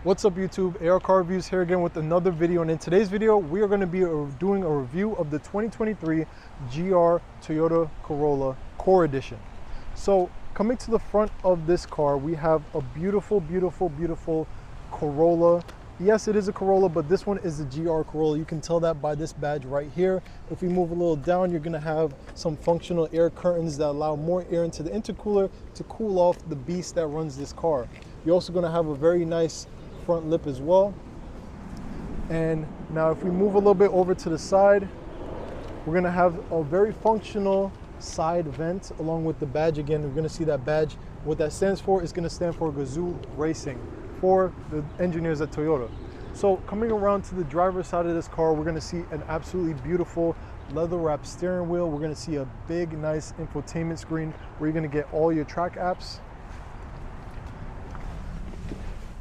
What's up YouTube, AR Car Reviews here again with another video, and in today's video we are going to be doing a review of the 2023 GR Toyota Corolla Core Edition. So coming to the front of this car, we have a beautiful Corolla. Yes, it is a Corolla, but this one is the GR Corolla. You can tell that by this badge right here. If we move a little down, you're going to have some functional air curtains that allow more air into the intercooler to cool off the beast that runs this car. You're also going to have a very nice front lip as well. And now if we move a little bit over to the side, we're going to have a very functional side vent along with the badge. Again, we're going to see that badge. What that stands for is going to stand for Gazoo Racing for the engineers at Toyota. So coming around to the driver's side of this car, we're going to see an absolutely beautiful leather wrapped steering wheel. We're going to see a big nice infotainment screen where you're going to get all your track apps.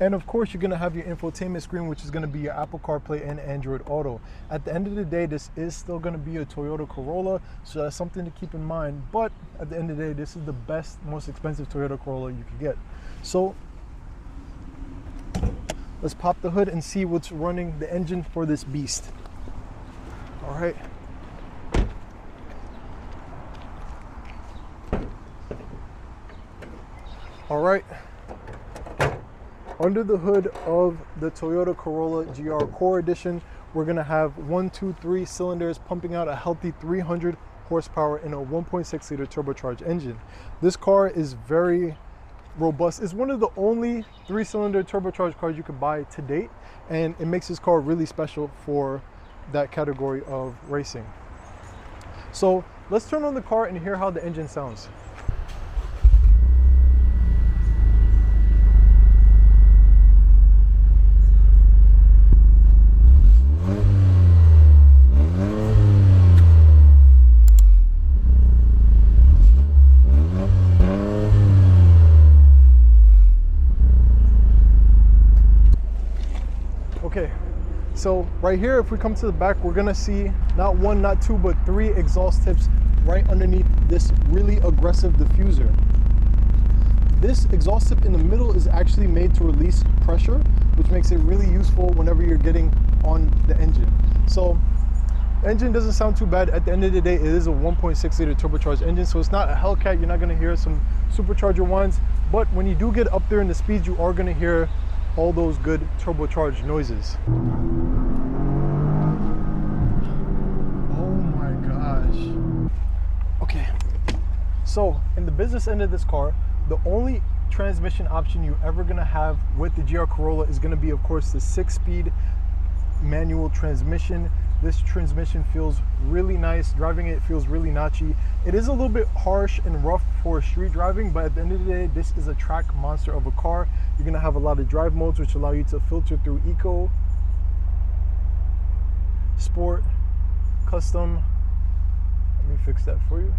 And of course, you're going to have your infotainment screen, which is going to be your Apple CarPlay and Android Auto. At the end of the day, this is still going to be a Toyota Corolla, so that's something to keep in mind. But at the end of the day, this is the best, most expensive Toyota Corolla you could get. So let's pop the hood and see what's running the engine for this beast. All right. All right. Under the hood of the Toyota Corolla GR Core Edition, we're going to have 3 cylinders pumping out a healthy 300 horsepower in a 1.6 liter turbocharged engine. This car is very robust. It's one of the only 3-cylinder turbocharged cars you can buy to date, and it makes this car really special for that category of racing. So let's turn on the car and hear how the engine sounds. Okay, so right here, if we come to the back, we're gonna see not 1, not 2, but 3 exhaust tips right underneath this really aggressive diffuser. This exhaust tip in the middle is actually made to release pressure, which makes it really useful whenever you're getting on the engine. So the engine doesn't sound too bad. At the end of the day, it is a 1.6 liter turbocharged engine, so it's not a Hellcat. You're not gonna hear some supercharger whines, but when you do get up there in the speeds, you are gonna hear all those good turbocharged noises. Oh my gosh. Okay, so in the business end of this car, the only transmission option you're ever gonna have with the GR Corolla is gonna be, of course, the 6-speed manual transmission. This transmission feels really nice. Driving it feels really notchy. It is a little bit harsh and rough for street driving, but at the end of the day, this is a track monster of a car. You're gonna have a lot of drive modes which allow you to filter through Eco, Sport, Custom. Let me fix that for you.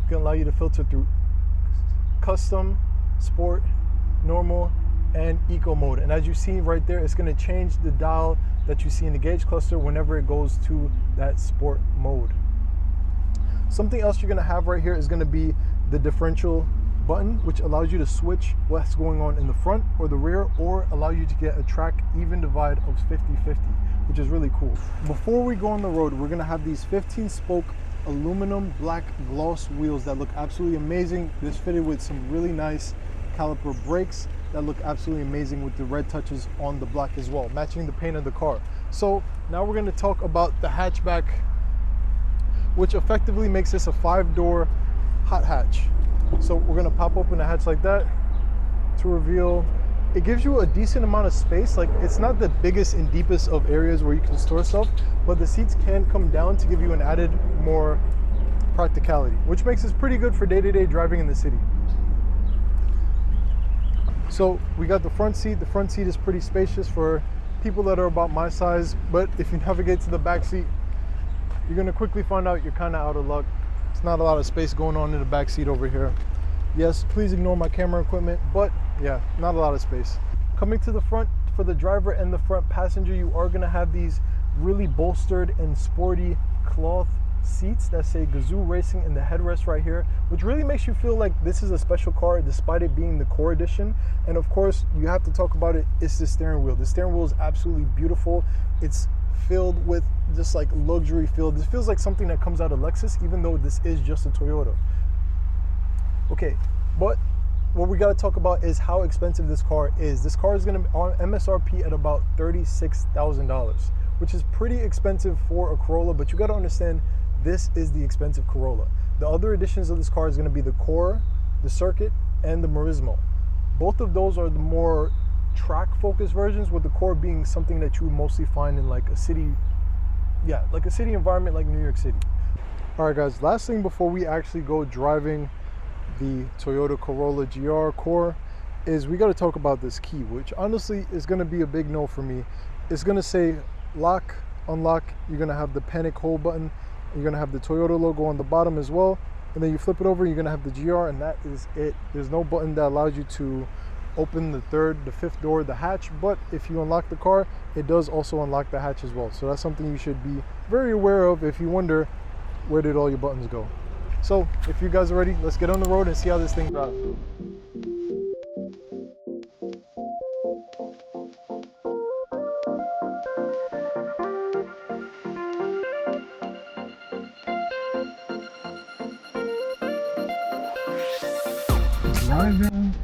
It's gonna allow you to filter through Custom, Sport, Normal, and Eco mode. And as you see right there, it's going to change the dial that you see in the gauge cluster whenever it goes to that sport mode. Something else you're going to have right here is going to be the differential button, which allows you to switch what's going on in the front or the rear, or allow you to get a track even divide of 50-50, which is really cool. Before we go on the road, we're going to have these 15-spoke aluminum black gloss wheels that look absolutely amazing. This fitted with some really nice caliper brakes that look absolutely amazing with the red touches on the black as well, matching the paint of the car. So now we're going to talk about the hatchback, which effectively makes this a 5-door hot hatch. So we're going to pop open the hatch like that to reveal. It gives you a decent amount of space. Like, it's not the biggest and deepest of areas where you can store stuff, but the seats can come down to give you an added more practicality, which makes this pretty good for day-to-day driving in the city. So we got the front seat. The front seat is pretty spacious for people that are about my size, but if you navigate to the back seat, you're gonna quickly find out you're kind of out of luck. It's not a lot of space going on in the back seat over here. Yes, please ignore my camera equipment, but yeah, not a lot of space. Coming to the front, for the driver and the front passenger, you are gonna have these really bolstered and sporty cloth seats that say Gazoo Racing in the headrest right here, which really makes you feel like this is a special car despite it being the Core Edition. And of course, you have to talk about it, it's the steering wheel. The steering wheel is absolutely beautiful. It's filled with just like luxury feel. This feels like something that comes out of Lexus, even though this is just a Toyota. Okay, but what we got to talk about is how expensive this car is. This car is going to be on MSRP at about $36,000, which is pretty expensive for a Corolla, but you got to understand this is the expensive Corolla. The other editions of this car is going to be the Core, the Circuit, and the Turismo. Both of those are the more track-focused versions, with the Core being something that you would mostly find in like a city, yeah, like a city environment like New York City. All right, guys, last thing before we actually go driving the Toyota Corolla GR Core is we got to talk about this key, which honestly is going to be a big no for me. It's going to say lock, unlock. You're going to have the panic hold button. You're going to have the Toyota logo on the bottom as well. And then you flip it over, you're going to have the GR, and that is it. There's no button that allows you to open the third, the fifth door, the hatch. But if you unlock the car, it does also unlock the hatch as well. So that's something you should be very aware of if you wonder where did all your buttons go. So if you guys are ready, let's get on the road and see how this thing drives. Driving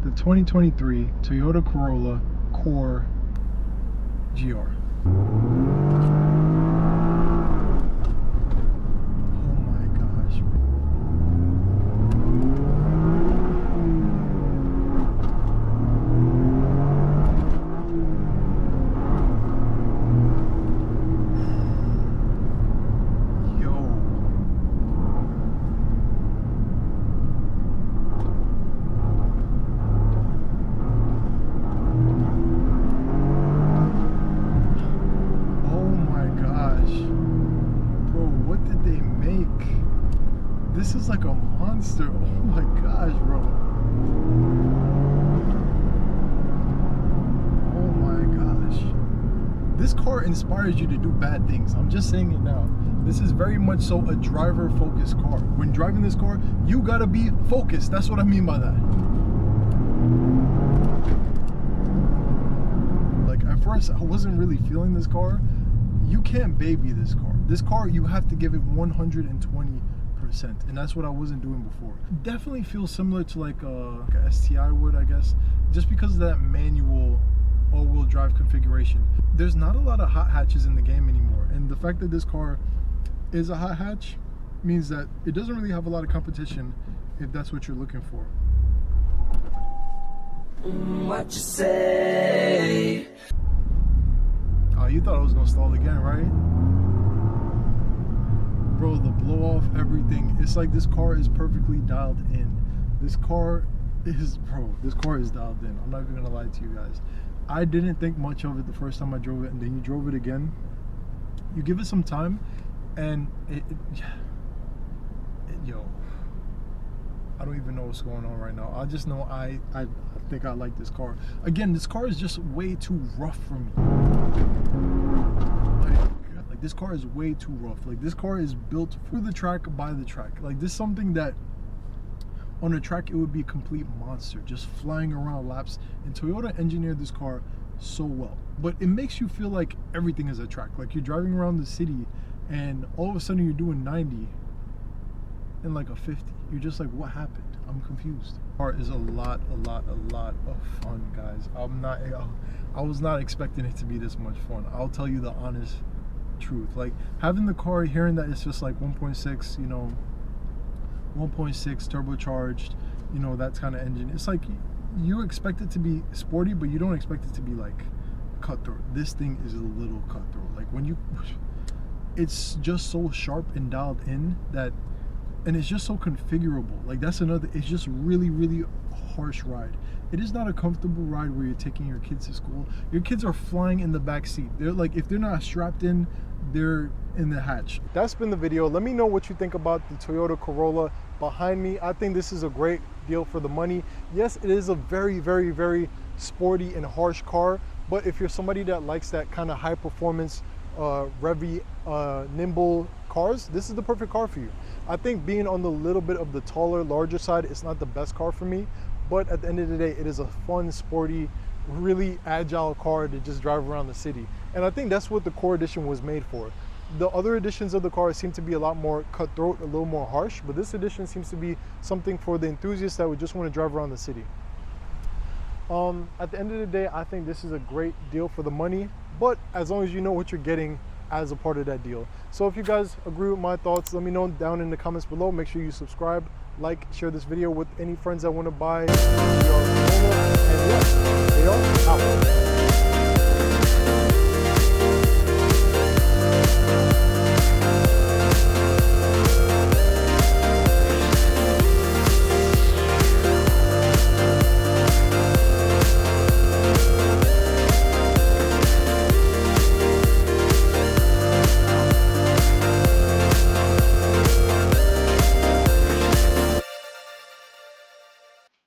the 2023 Toyota Corolla Core GR. This is like a monster. Oh my gosh, bro. Oh my gosh. This car inspires you to do bad things. I'm just saying it now. This is very much so a driver-focused car. When driving this car, you gotta be focused. That's what I mean by that. Like at first, I wasn't really feeling this car. You can't baby this car. This car, you have to give it 120%, and that's what I wasn't doing before. Definitely feels similar to like a STI would, I guess, just because of that manual all-wheel drive configuration. There's not a lot of hot hatches in the game anymore, and the fact that this car is a hot hatch means that it doesn't really have a lot of competition if that's what you're looking for. What you say? Oh, you thought I was gonna stall again, right? Bro, the blow off, everything. It's like this car is perfectly dialed in. This car is dialed in. I'm not even gonna lie to you guys. I didn't think much of it the first time I drove it, and then you drove it again. You give it some time, and yo, I don't even know what's going on right now. I just know I think I like this car. Again, this car is just way too rough for me. Like this car is way too rough. Like this car is built for the track, by the track. Like this is something that on a track it would be a complete monster, just flying around laps. And Toyota engineered this car so well. But it makes you feel like everything is a track. Like you're driving around the city and all of a sudden you're doing 90 and like a 50. You're just like, what happened? I'm confused. The car is a lot of fun, guys. I was not expecting it to be this much fun. I'll tell you the honest truth. Like having the car, hearing that it's just like 1.6, you know, 1.6 turbocharged, you know, that kind of engine. It's like you expect it to be sporty, but you don't expect it to be like cutthroat. This thing is a little cutthroat. Like when you, it's just so sharp and dialed in that, and it's just so configurable. Like that's another, it's just really harsh ride. It is not a comfortable ride where you're taking your kids to school. Your kids are flying in the back seat. They're like, if they're not strapped in, they're in the hatch. That's been the video. Let me know what you think about the Toyota Corolla behind me. I think this is a great deal for the money. Yes, it is a very sporty and harsh car, but if you're somebody that likes that kind of high performance, revvy, nimble cars, this is the perfect car for you. I think being on the little bit of the taller, larger side is not the best car for me, but at the end of the day, it is a fun, sporty, really agile car to just drive around the city. And I think that's what the Core Edition was made for. The other editions of the car seem to be a lot more cutthroat, a little more harsh, but this edition seems to be something for the enthusiasts that would just want to drive around the city. At the end of the day, I think this is a great deal for the money, but as long as you know what you're getting as a part of that deal. So if you guys agree with my thoughts, let me know down in the comments below. Make sure you subscribe, like, share this video with any friends that want to buy. And yeah, they are out.